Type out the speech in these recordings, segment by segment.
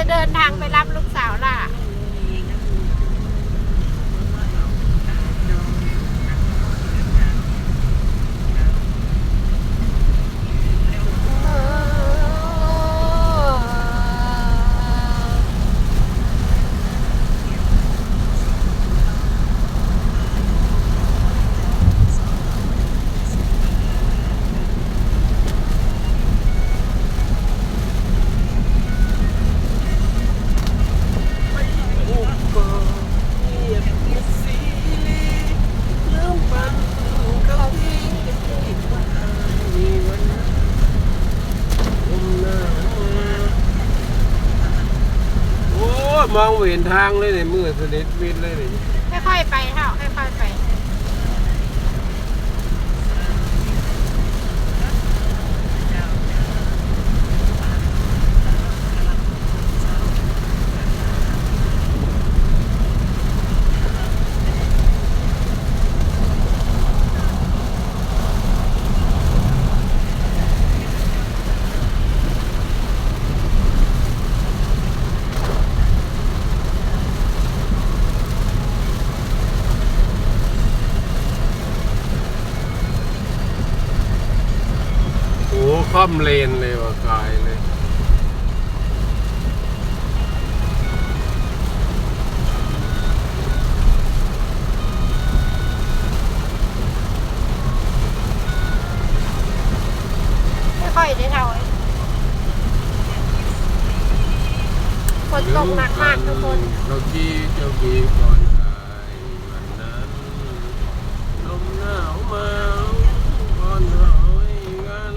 เดินทางไปรับลูกสาวล่ะมองเห็นทางเลยเนี่ยมือสนิทมิดเลยเนี่ยค่อยๆไปเท่าค่อยๆไปค่อมเลนเลยว่ากายเลยค่อยๆได้เท่าฝนตกหนักมากทุกคนเราที่เจ้าบีก่อนกายวันนั้นลมหนาวมาก่อนหอยกัน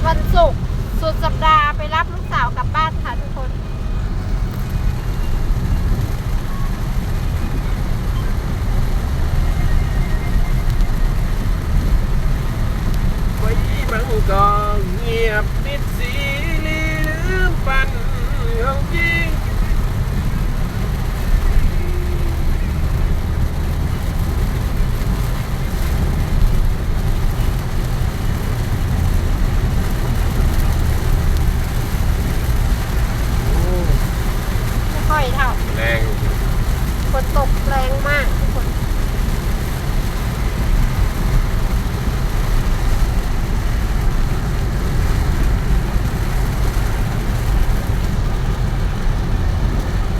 วันศุกร์สุดสัปดาห์ไปรับลูกสาวกลับบ้านค่ะทุกคนไว้มันก็เงียบปิดสีลืมปันของจริงค่อยๆเท่าแรงฝนตกแรงมาก